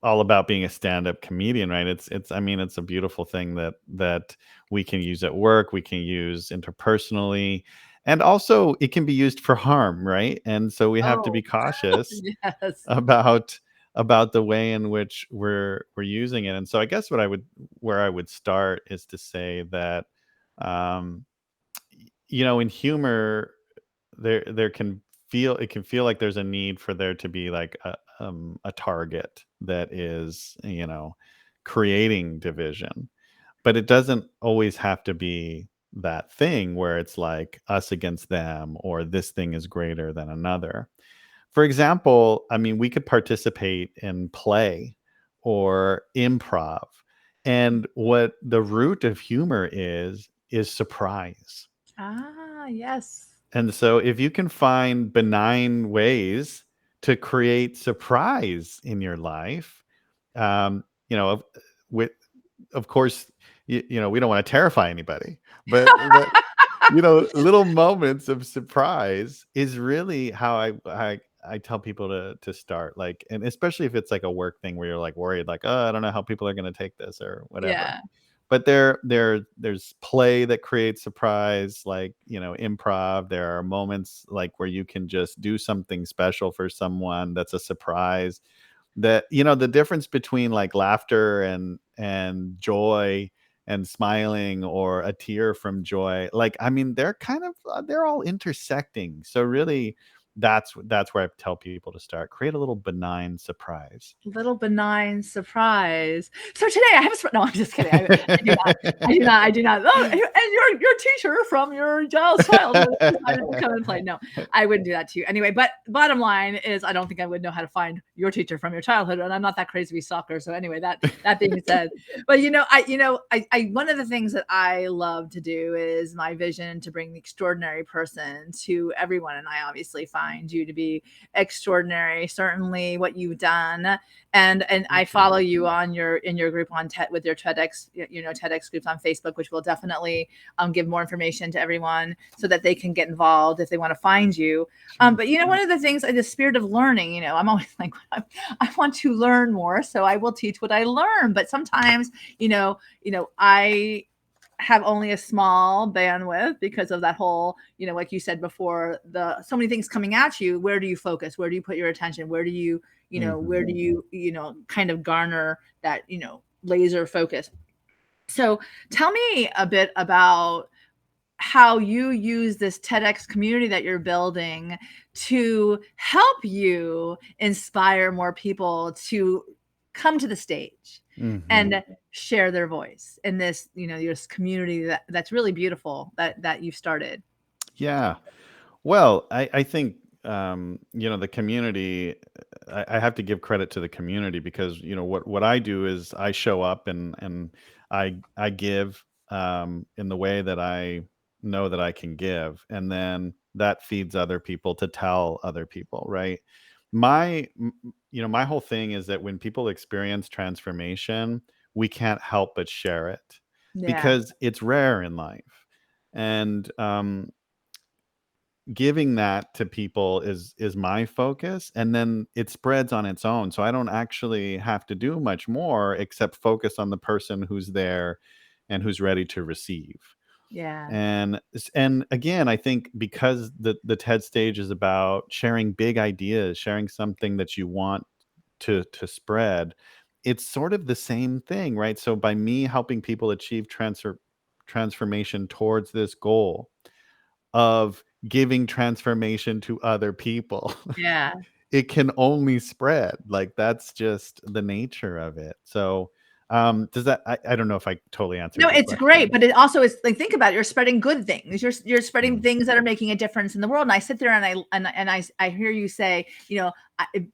all about being a stand-up comedian, right? I mean, it's a beautiful thing that we can use at work, we can use interpersonally, and also it can be used for harm, right? And so we have to Oh, be cautious yes. about the way in which we're using it. And so I guess where I would start is to say that, um, in humor, there can feel like there's a need for there to be like a target that is, creating division, but it doesn't always have to be that thing where it's like us against them or this thing is greater than another. For example, I mean, we could participate in play or improv, and what the root of humor is surprise. Ah, yes. And so if you can find benign ways to create surprise in your life, um, you know, of, with of course, we don't want to terrify anybody, but little moments of surprise is really how I tell people to start. Like, and especially if it's like a work thing where you're like worried, like, oh, I don't know how people are going to take this or whatever. Yeah. But there's play that creates surprise, like, improv. There are moments like where you can just do something special for someone that's a surprise. That, the difference between like laughter and joy and smiling, or a tear from joy, like, I mean, they're kind of they're all intersecting. So really, that's where I tell people to start. Create a little benign surprise. Little benign surprise. So today I have no, I'm just kidding. I do not. I do not. I do not. Oh, and your teacher from your child's childhood decided to come and play. No, I wouldn't do that to you anyway. But bottom line is, I don't think I would know how to find your teacher from your childhood, and I'm not that crazy with soccer. So anyway, that being said, but I one of the things that I love to do is my vision to bring the extraordinary person to everyone, and I obviously find you to be extraordinary. Certainly, what you've done, and I Thank you. follow you on in your group on with your TEDx, TEDx groups on Facebook, which will definitely give more information to everyone so that they can get involved if they want to find you. Sure. But one of the things, in the spirit of learning, I'm always like, I want to learn more, so I will teach what I learn. But sometimes, I have only a small bandwidth because of that whole, like you said before, the so many things coming at you. Where do you focus? Where do you put your attention? Where do you, where Mhm. do you, kind of garner that, laser focus? So tell me a bit about how you use this TEDx community that you're building to help you inspire more people to come to the stage Hmm. and share their voice in this, this community that's really beautiful that you've started. Yeah. Well, I think the community. I have to give credit to the community because what I do is I show up and I give in the way that I know that I can give, and then that feeds other people to tell other people, right? My whole thing is that when people experience transformation, we can't help but share it Yeah. because it's rare in life, and giving that to people is my focus, and then it spreads on its own, so I don't actually have to do much more except focus on the person who's there and who's ready to receive. Yeah. And again, I think because the TED stage is about sharing big ideas, sharing something that you want to spread, it's sort of the same thing, right? So by me helping people achieve transformation towards this goal of giving transformation to other people, Yeah. it can only spread. Like, that's just the nature of it. So, does that I don't know if I totally No, answered your it's great, question. but it also is like, think about it, you're spreading good things. You're spreading Mhm. things that are making a difference in the world. And I sit there and I hear you say,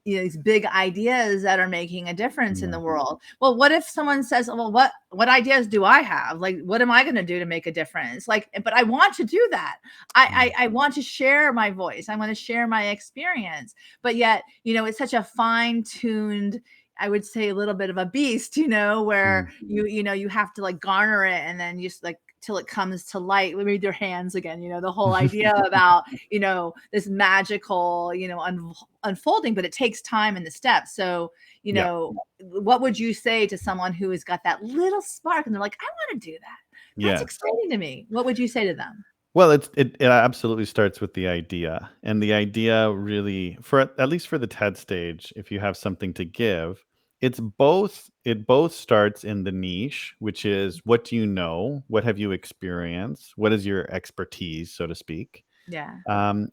these big ideas that are making a difference in Yeah. the world. Well, what if someone says, well, what ideas do I have? Like, what am I going to do to make a difference? Like, but I want to do that. Mm. I want to share my voice. I want to share my experience. But yet, it's such a fine-tuned, I would say, a little bit of a beast, where Mm. you have to like garner it and then just like till it comes to light with your hands again, the whole idea about, this magical, unfolding, but it takes time in the steps. So, Yeah. what would you say to someone who has got that little spark and they're like, I want to do that. That's Yeah. exciting to me. What would you say to them? Well, it absolutely starts with the idea, and the idea really, for at least for the TED stage, if you have something to give, it both starts in the niche, which is what do you know? What have you experienced? What is your expertise, so to speak? Yeah. And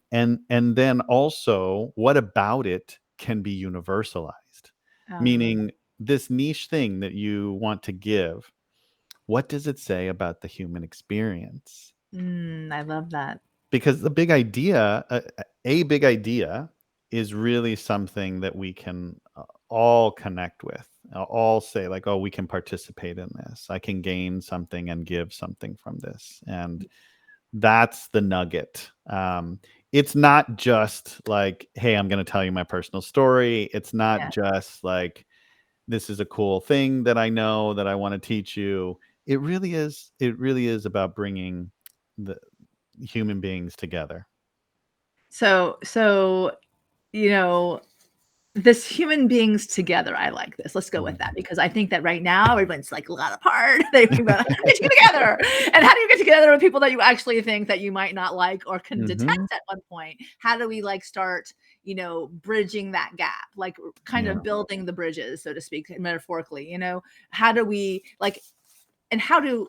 then also, what about it can be universalized? Oh, I love Meaning, this niche thing that you want to give, what does it say about the human experience? that. I love that. Because the big idea, a big idea is really something that we can all connect with, all say like, oh, we can participate in this. I can gain something and give something from this. And that's the nugget. It's not just like, hey, I'm going to tell you my personal story. It's not Yeah. just like, this is a cool thing that I know that I want to teach you. It really is about bringing the human beings together. So, you know, this human beings together. I like this. Let's go with Mhm. that because I think that right now everyone's like a lot apart. They think about how do you get together, and how do you get together with people that you actually think that you might not like or can detect Mhm. at one point? How do we like start, bridging that gap, like kind Yeah. of building the bridges, so to speak, metaphorically? How do we like, and how do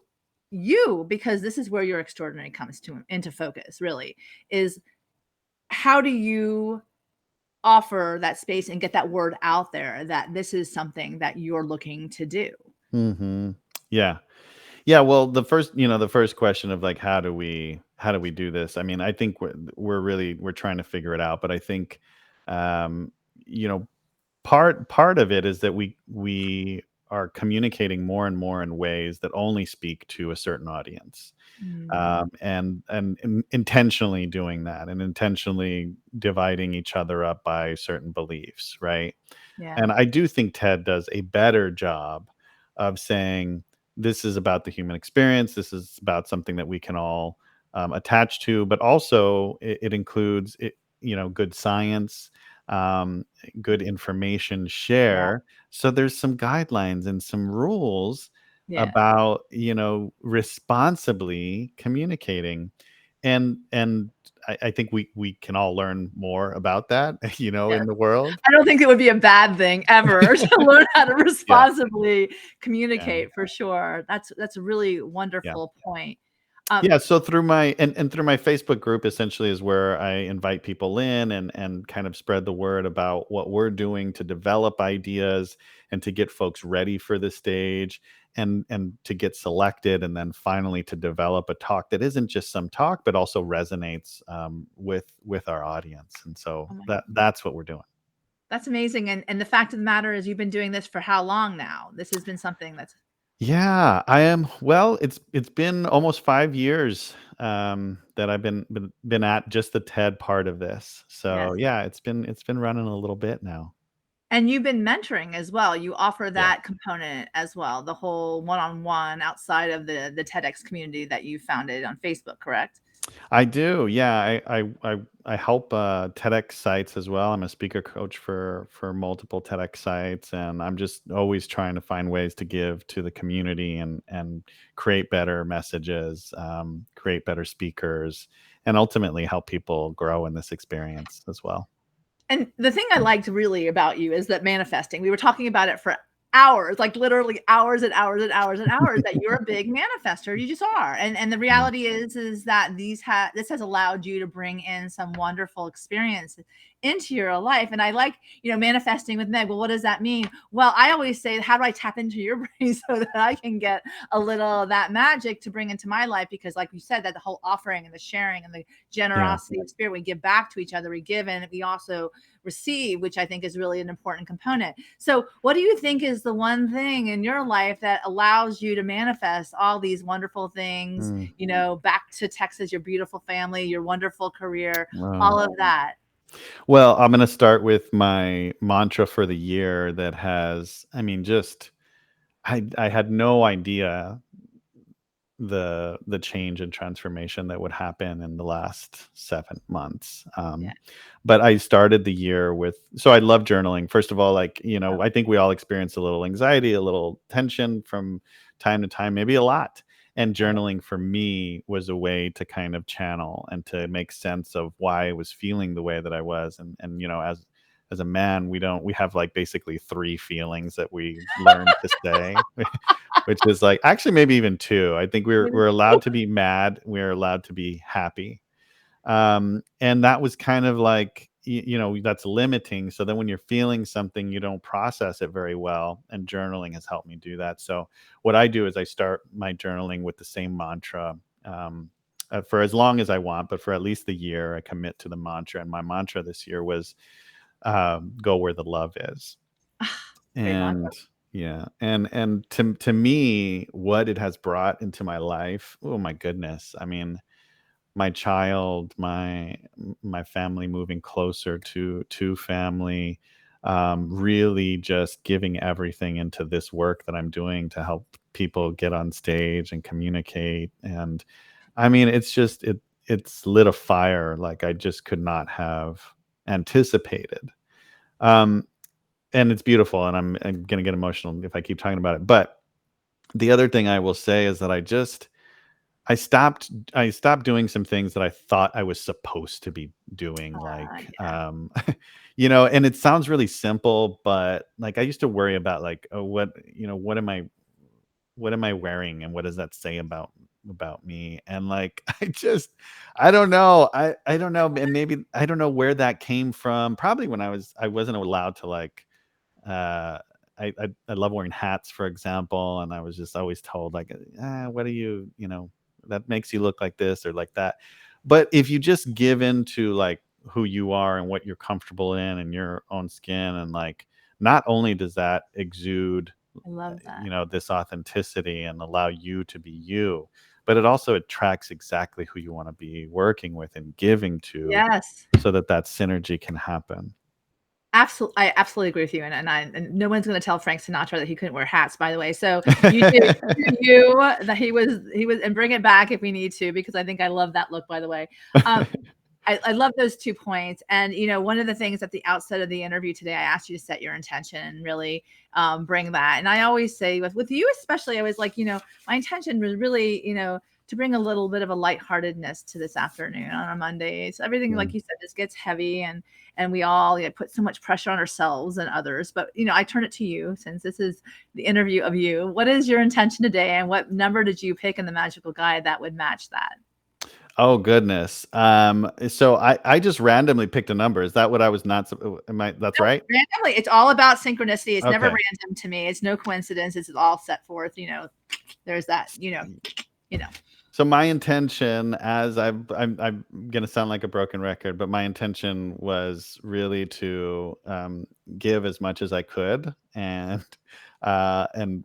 you? Because this is where your extraordinary comes to into focus. Really, is how do you offer that space and get that word out there that this is something that you're looking to do? Mhm. Yeah. Yeah, well, the first question of like how do we do this? I mean, I think we're trying to figure it out, but I think um you know part of it is that we are communicating more and more in ways that only speak to a certain audience. Mm, And intentionally doing that and intentionally dividing each other up by certain beliefs, right? yeah, And I do think TED does a better job of saying this is about the human experience. This is about something that we can all attach to, but also it includes good science, good information yeah, share. So there's some guidelines and some rules yeah. about responsibly communicating. and I think we can all learn more about that, Yes. in the world. I don't think it would be a bad thing ever to learn how to Yeah, responsibly yeah, communicate for sure. That's a really yeah. wonderful point. Um, Yeah, so through my and through my Facebook group essentially is where I invite people in and kind of spread the word about what we're doing to develop ideas and to get folks ready for the stage and to get selected and then finally to develop a talk that isn't just some talk but also resonates with our audience. And so oh my goodness. that's what we're doing. That's amazing. And the fact of the matter is you've been doing this for how long now? This has been something that's Yeah, I am. Well, it's been almost 5 years that I've been at just the TED part of this. So yes. yeah, it's been running a little bit now. And you've been mentoring as well. You offer Yeah. that component as well, the whole one-on-one outside of the TEDx community that you founded on Facebook, correct? I do. Yeah, I help TEDx sites as well. I'm a speaker coach for multiple TEDx sites, and I'm just always trying to find ways to give to the community and create better messages, create better speakers, and ultimately help people grow in this experience as well. And the thing I liked really about you is that manifesting. We were talking about it for hours, like literally hours and hours and hours and hours that you're a big manifester. You just are. And the Yeah. reality is that this has allowed you to bring in some wonderful experience into your life. And I like, manifesting with Meg. Well, what does that mean? Well, I always say, how do I tap into your brain so that I can get a little of that magic to bring into my life? Because like you said, that the whole offering and the sharing and the Yeah. generosity of spirit, we give back to each other, we give and we also receive, which I think is really an important component. So, what do you think is the one thing in your life that allows you to manifest all these wonderful things, Mm. back to Texas, your beautiful family, your wonderful career, Wow. all of that? Well, I'm gonna start with my mantra for the year that has, I mean, just I had no idea the change and transformation that would happen in the last 7 months. Yeah. But I started the year with, so I love journaling. First of all, like, Oh, I think we all experience a little anxiety, a little tension from time to time, maybe a lot. And love it. journaling for me was a way to kind of channel and to make sense of why I was feeling the way that I was. And as a man, we have like basically three feelings that we learn to say. Which is like actually maybe even two. I think we're allowed to be mad, we're allowed to be happy. And that was kind of like that's limiting. So then when you're feeling something, you don't process it very well. And journaling has helped me do that. So what I do is I start my journaling with the same mantra. For as long as I want, but for at least the year, I commit to the mantra. And my mantra this year was go where the love is. Great mantra. And yeah, and to me, what it has brought into my life, oh my goodness. I mean, my child, my family moving closer to family, really just giving everything into this work that I'm doing to help people get on stage and communicate. And I mean, it's lit a fire like I just could not have anticipated. Um, and it's beautiful, and I'm gonna get emotional if I keep talking about it. But the other thing I will say is that I stopped doing some things that I thought I was supposed to be doing, like, Yeah, and it sounds really simple, but like I used to worry about like, oh, what am I wearing and what does that say about me? And like I don't know. I don't know. And maybe I don't know where that came from. Probably when I wasn't allowed to like uh, I love wearing hats, for example, and I was just always told like, what are you, that makes you look like this or like that. But if you just give in to like who you are and what you're comfortable in and your own skin, and like, not only does that exude, I love that. this authenticity and allow you to be you, but it also attracts exactly who you want to be working with and giving to, Yes. so that synergy can happen. Absolutely, I absolutely agree with you, and no one's gonna tell Frank Sinatra that he couldn't wear hats, by the way. So you do you, that he was, and bring it back if we need to, because I think I love that look, by the way. Um, I love those 2 points. And, one of the things at the outset of the interview today, I asked you to set your intention and really bring that. And I always say with you, especially, I was like, my intention was really, to bring a little bit of a lightheartedness to this afternoon on a Monday. So everything, like you said, just gets heavy, and we all put so much pressure on ourselves and others. But I turn it to you, since this is the interview of you. What is your intention today, and what number did you pick in the magical guide that would match that? Oh goodness. So I just randomly picked a number. Is that what I was not? That's No, right? randomly. It's all about synchronicity. It's never Okay. random to me. It's no coincidence. It's all set forth. There's that. So my intention, as I'm gonna sound like a broken record, but my intention was really to give as much as I could, and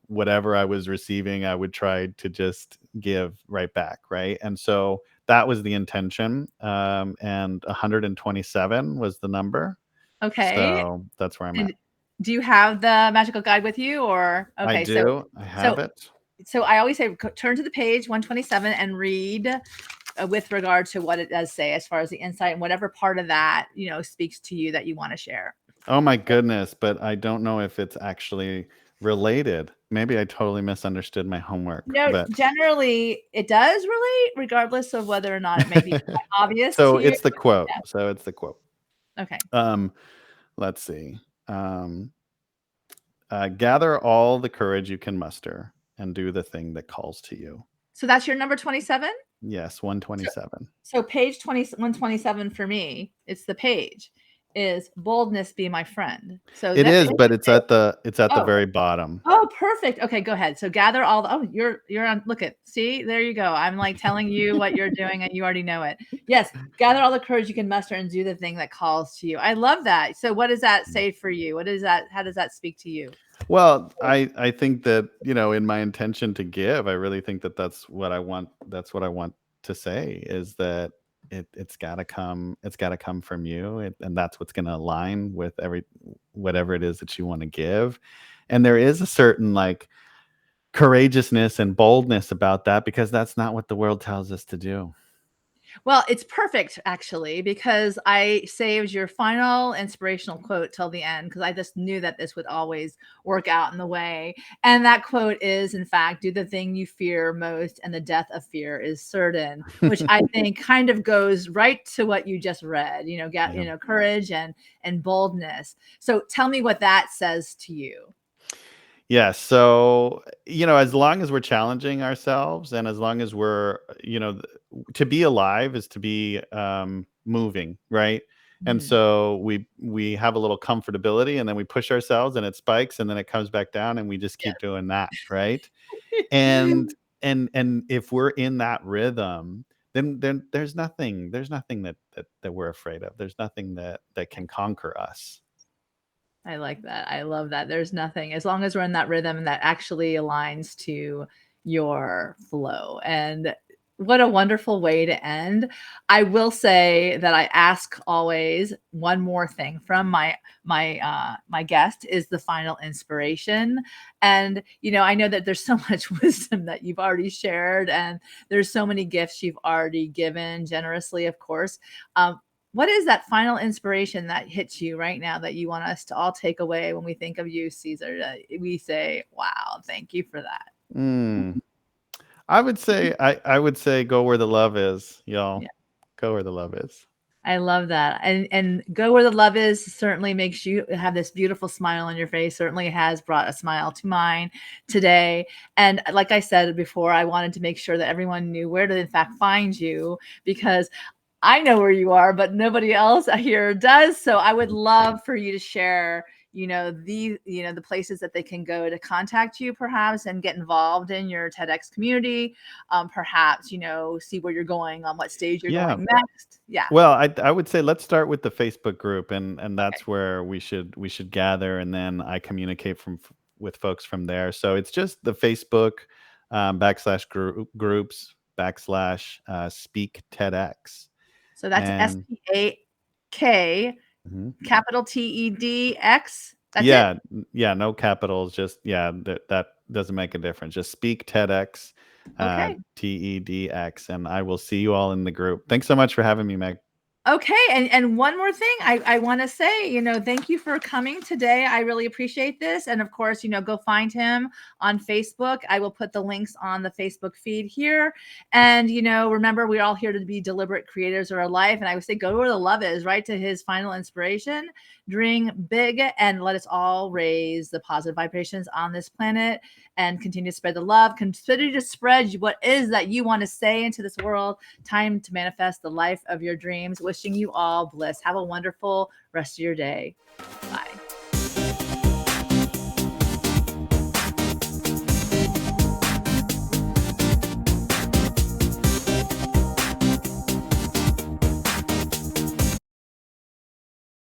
whatever I was receiving, I would try to just give right back, right? And so that was the intention, and 127 was the number. Okay. So that's where I'm And at. do you have the magical guide with you, or I okay? So do. I have it. so I always say turn to the page 127 and read with regard to what it does say as far as the insight, and whatever part of that speaks to you that you want to share. Oh my goodness, but I don't know if it's actually related. Maybe I totally misunderstood my homework, but Generally it does relate, regardless of whether or not it may be obvious so to you. it's the quote. So it's the quote. Okay. Let's see. Gather all the courage you can muster and do the thing that calls to you. So that's your number 27? Yes, 127. So page 127 for me, it's the page, is boldness be my friend. So It that is, but it's at the Oh. very bottom. Oh, perfect. Okay, go ahead. So gather all the, you're on, look at, see, there you go. I'm like telling you what you're doing and you already know it. Yes, gather all the courage you can muster and do the thing that calls to you. I love that. So what does that say for you? What is that? How does that speak to you? Well, I think that, in my intention to give, I really think that that's what I want. That's what I want to say, is that it's got to come. It's got to come from you, and that's what's going to align with whatever it is that you want to give. And there is a certain like courageousness and boldness about that, because that's not what the world tells us to do. Well, it's perfect actually, because I saved your final inspirational quote till the end, because I just knew that this would always work out in the way. And that quote is, in fact, do the thing you fear most, and the death of fear is certain, which I think kind of goes right to what you just read, courage and boldness. So tell me what that says to you. Yeah. So, as long as we're challenging ourselves, and as long as we're, to be alive is to be moving, right? And so we have a little comfortability, and then we push ourselves, and it spikes, and then it comes back down, and we just keep doing that, right? And if we're in that rhythm, then there's nothing that we're afraid of. There's nothing that can conquer us. I like that. I love that. There's nothing, as long as we're in that rhythm that actually aligns to your flow. And what a wonderful way to end. I will say that I ask always one more thing from my guest, is the final inspiration. And I know that there's so much wisdom that you've already shared, and there's so many gifts you've already given generously, of course. What is that final inspiration that hits you right now that you want us to all take away when we think of you, Cesar? We say, wow, thank you for that. I would say go where the love is, y'all. Yeah. Go where the love is. I love that. And go where the love is certainly makes you have this beautiful smile on your face. Certainly has brought a smile to mine today. And like I said before, I wanted to make sure that everyone knew where to in fact find you, because I know where you are, but nobody else here does. So I would love for you to share, the places that they can go to contact you, perhaps, and get involved in your TEDx community. Perhaps, see where you're going, on what stage you're going next. Yeah. Well, I would say let's start with the Facebook group, and that's where we should gather, and then I communicate with folks from there. So it's just the Facebook /groups / speak TEDx. So that's And SPAK capital TEDx. That's it. Yeah, no capitals, just that doesn't make a difference. Just speak TEDx, Okay. TEDx, and I will see you all in the group. Thanks so much for having me, Meg. Okay, and one more thing I want to say, thank you for coming today. I really appreciate this. And of course, go find him on Facebook. I will put the links on the Facebook feed here. And remember, we're all here to be deliberate creators of our life. And I would say go where the love is, right? To his final inspiration. Dream big and let us all raise the positive vibrations on this planet and continue to spread the love. Consider to spread what is that you want to say into this world. Time to manifest the life of your dreams. Wishing you all bliss. Have a wonderful rest of your day. Bye.